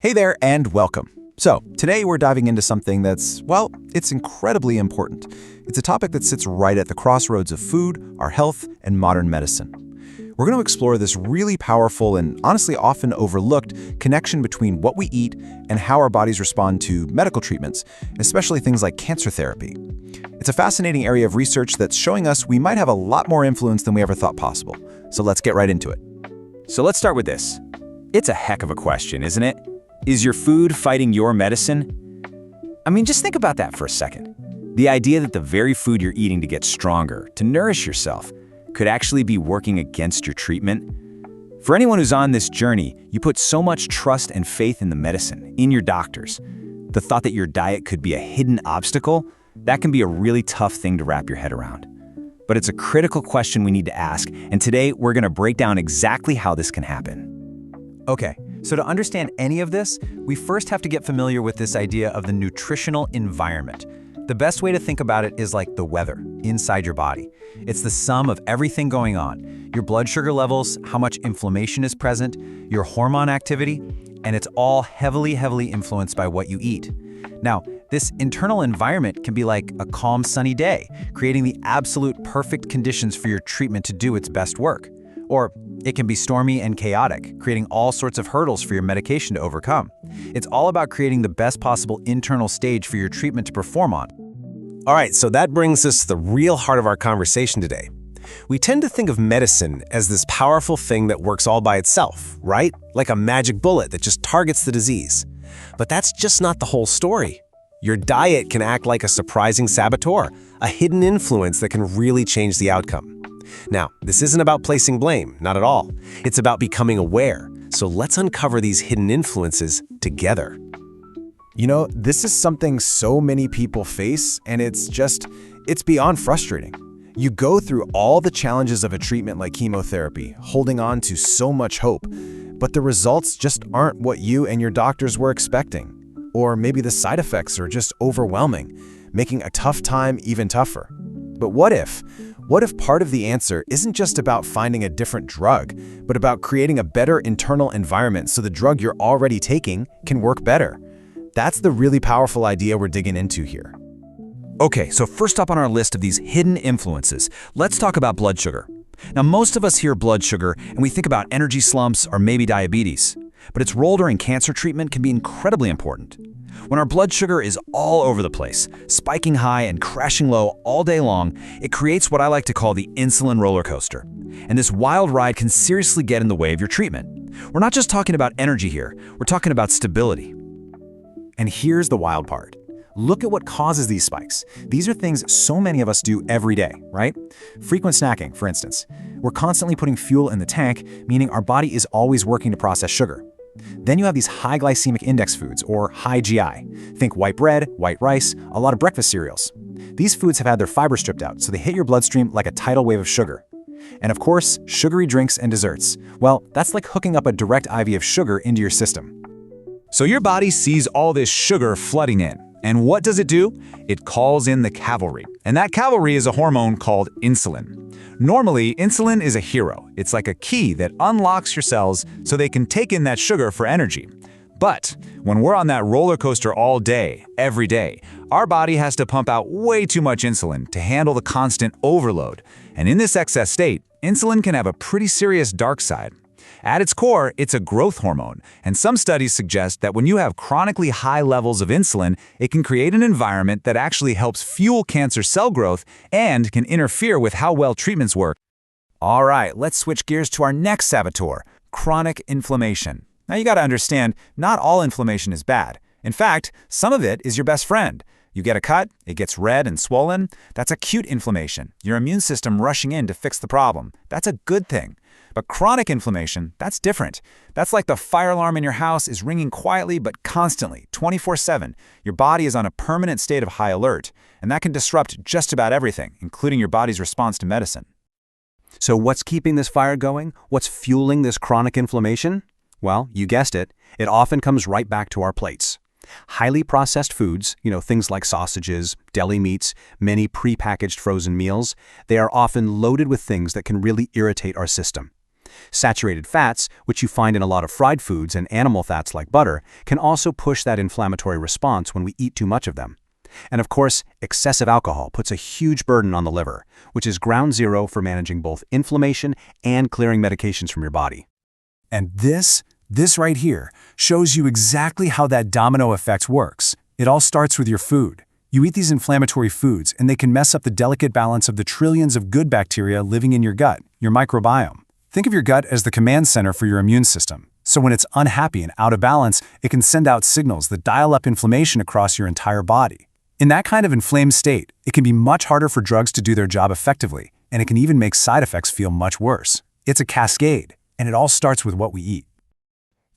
Hey there and welcome. So, today we're diving into something that's, well, it's incredibly important. It's a topic that sits right at the crossroads of food, our health, and modern medicine. We're going to explore this really powerful and honestly often overlooked connection between what we eat and how our bodies respond to medical treatments, especially things like cancer therapy. It's a fascinating area of research that's showing us we might have a lot more influence than we ever thought possible. So let's get right into it. So let's start with this. It's a heck of a question, isn't it? Is your food fighting your medicine? I mean, just think about that for a second. The idea that the very food you're eating to get stronger, to nourish yourself, could actually be working against your treatment. For anyone who's on this journey, you put so much trust and faith in the medicine, in your doctors. The thought that your diet could be a hidden obstacle, that can be a really tough thing to wrap your head around. But it's a critical question we need to ask, and today we're going to break down exactly how this can happen. Okay, so to understand any of this, we first have to get familiar with this idea of the nutritional environment. The best way to think about it is like the weather inside your body. It's the sum of everything going on. Your blood sugar levels, how much inflammation is present, your hormone activity, and it's all heavily influenced by what you eat. Now, this internal environment can be like a calm, sunny day, creating the absolute perfect conditions for your treatment to do its best work. Or it can be stormy and chaotic, creating all sorts of hurdles for your medication to overcome. It's all about creating the best possible internal stage for your treatment to perform on. All right, so that brings us to the real heart of our conversation today. We tend to think of medicine as this powerful thing that works all by itself, right? Like a magic bullet that just targets the disease. But that's just not the whole story. Your diet can act like a surprising saboteur, a hidden influence that can really change the outcome. Now, this isn't about placing blame, not at all. It's about becoming aware. So let's uncover these hidden influences together. You know, this is something so many people face, and it's beyond frustrating. You go through all the challenges of a treatment like chemotherapy, holding on to so much hope, but the results just aren't what you and your doctors were expecting. Or maybe the side effects are just overwhelming, making a tough time even tougher. But what if part of the answer isn't just about finding a different drug, but about creating a better internal environment so the drug you're already taking can work better? That's the really powerful idea we're digging into here. Okay, so first up on our list of these hidden influences, let's talk about blood sugar. Now, most of us hear blood sugar and we think about energy slumps or maybe diabetes, but its role during cancer treatment can be incredibly important. When our blood sugar is all over the place, spiking high and crashing low all day long, it creates what I like to call the insulin roller coaster. And this wild ride can seriously get in the way of your treatment. We're not just talking about energy here, we're talking about stability. And here's the wild part. Look at what causes these spikes. These are things so many of us do every day, right? Frequent snacking, for instance. We're constantly putting fuel in the tank, meaning our body is always working to process sugar. Then you have these high glycemic index foods, or high GI. Think white bread, white rice, a lot of breakfast cereals. These foods have had their fiber stripped out, so they hit your bloodstream like a tidal wave of sugar. And of course, sugary drinks and desserts. Well, that's like hooking up a direct IV of sugar into your system. So your body sees all this sugar flooding in. And what does it do? It calls in the cavalry. And that cavalry is a hormone called insulin. Normally, insulin is a hero. It's like a key that unlocks your cells so they can take in that sugar for energy. But when we're on that roller coaster all day, every day, our body has to pump out way too much insulin to handle the constant overload. And in this excess state, insulin can have a pretty serious dark side. At its core, it's a growth hormone, and some studies suggest that when you have chronically high levels of insulin, it can create an environment that actually helps fuel cancer cell growth and can interfere with how well treatments work. All right, let's switch gears to our next saboteur, chronic inflammation. Now you gotta understand, not all inflammation is bad. In fact, some of it is your best friend. You get a cut, it gets red and swollen. That's acute inflammation, your immune system rushing in to fix the problem. That's a good thing. But chronic inflammation, that's different. That's like the fire alarm in your house is ringing quietly but constantly, 24/7. Your body is on a permanent state of high alert, and that can disrupt just about everything, including your body's response to medicine. So what's keeping this fire going? What's fueling this chronic inflammation? Well, you guessed it, it often comes right back to our plates. Highly processed foods, things like sausages, deli meats, many prepackaged frozen meals, they are often loaded with things that can really irritate our system. Saturated fats, which you find in a lot of fried foods and animal fats like butter, can also push that inflammatory response when we eat too much of them. And of course, excessive alcohol puts a huge burden on the liver, which is ground zero for managing both inflammation and clearing medications from your body. And this right here shows you exactly how that domino effect works. It all starts with your food. You eat these inflammatory foods, and they can mess up the delicate balance of the trillions of good bacteria living in your gut, your microbiome. Think of your gut as the command center for your immune system. So when it's unhappy and out of balance, it can send out signals that dial up inflammation across your entire body. In that kind of inflamed state, it can be much harder for drugs to do their job effectively, and it can even make side effects feel much worse. It's a cascade, and it all starts with what we eat.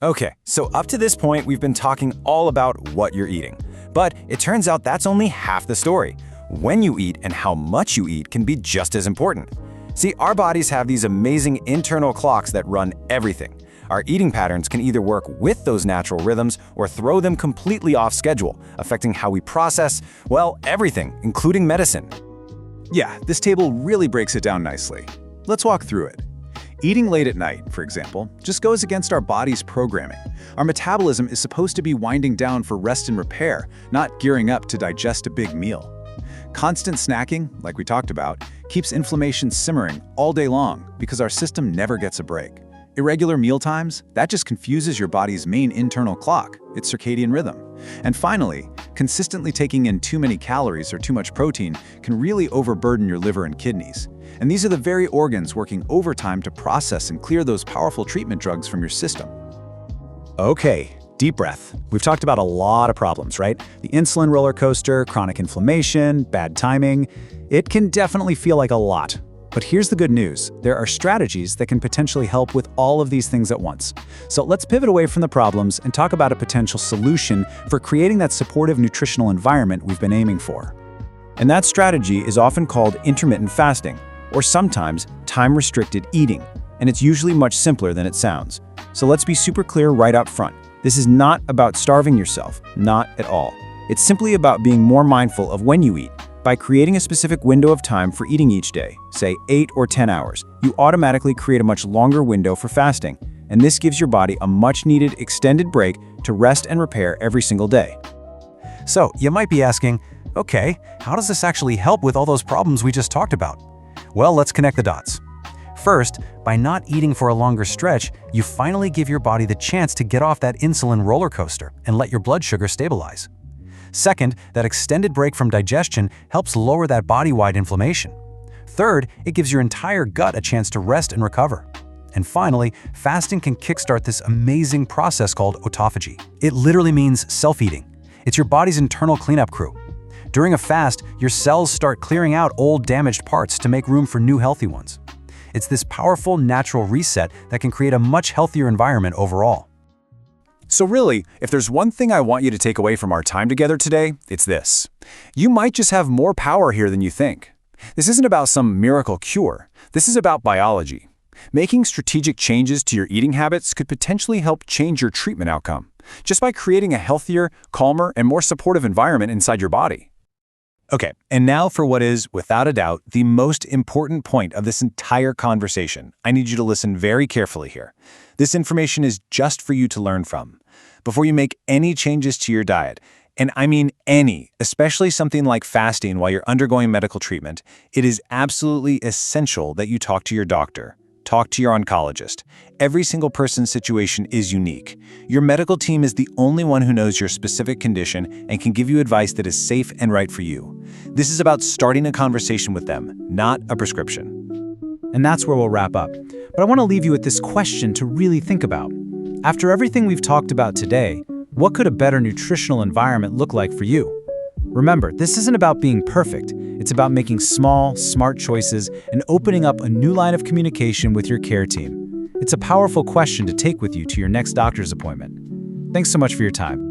Okay, so up to this point, we've been talking all about what you're eating. But it turns out that's only half the story. When you eat and how much you eat can be just as important. See, our bodies have these amazing internal clocks that run everything. Our eating patterns can either work with those natural rhythms or throw them completely off schedule, affecting how we process, well, everything, including medicine. Yeah, this table really breaks it down nicely. Let's walk through it. Eating late at night, for example, just goes against our body's programming. Our metabolism is supposed to be winding down for rest and repair, not gearing up to digest a big meal. Constant snacking, like we talked about, keeps inflammation simmering all day long because our system never gets a break. Irregular meal times, that just confuses your body's main internal clock, its circadian rhythm. And finally, consistently taking in too many calories or too much protein can really overburden your liver and kidneys. And these are the very organs working overtime to process and clear those powerful treatment drugs from your system. Okay, deep breath. We've talked about a lot of problems, right? The insulin roller coaster, chronic inflammation, bad timing. It can definitely feel like a lot. But here's the good news. There are strategies that can potentially help with all of these things at once. So let's pivot away from the problems and talk about a potential solution for creating that supportive nutritional environment we've been aiming for. And that strategy is often called intermittent fasting, or sometimes time-restricted eating, and it's usually much simpler than it sounds. So let's be super clear right up front. This is not about starving yourself, not at all. It's simply about being more mindful of when you eat. By creating a specific window of time for eating each day, say 8 or 10 hours, you automatically create a much longer window for fasting, and this gives your body a much-needed extended break to rest and repair every single day. So, you might be asking, okay, how does this actually help with all those problems we just talked about? Well, let's connect the dots. First, by not eating for a longer stretch, you finally give your body the chance to get off that insulin roller coaster and let your blood sugar stabilize. Second, that extended break from digestion helps lower that body-wide inflammation. Third, it gives your entire gut a chance to rest and recover. And finally, fasting can kickstart this amazing process called autophagy. It literally means self-eating. It's your body's internal cleanup crew. During a fast, your cells start clearing out old damaged parts to make room for new healthy ones. It's this powerful natural reset that can create a much healthier environment overall. So really, if there's one thing I want you to take away from our time together today, it's this. You might just have more power here than you think. This isn't about some miracle cure. This is about biology. Making strategic changes to your eating habits could potentially help change your treatment outcome, just by creating a healthier, calmer, and more supportive environment inside your body. Okay, and now for what is, without a doubt, the most important point of this entire conversation. I need you to listen very carefully here. This information is just for you to learn from. Before you make any changes to your diet, and I mean any, especially something like fasting while you're undergoing medical treatment, it is absolutely essential that you talk to your doctor. Talk to your oncologist. Every single person's situation is unique. Your medical team is the only one who knows your specific condition and can give you advice that is safe and right for you. This is about starting a conversation with them, not a prescription. And that's where we'll wrap up. But I want to leave you with this question to really think about. After everything we've talked about today, what could a better nutritional environment look like for you? Remember, this isn't about being perfect. It's about making small, smart choices and opening up a new line of communication with your care team. It's a powerful question to take with you to your next doctor's appointment. Thanks so much for your time.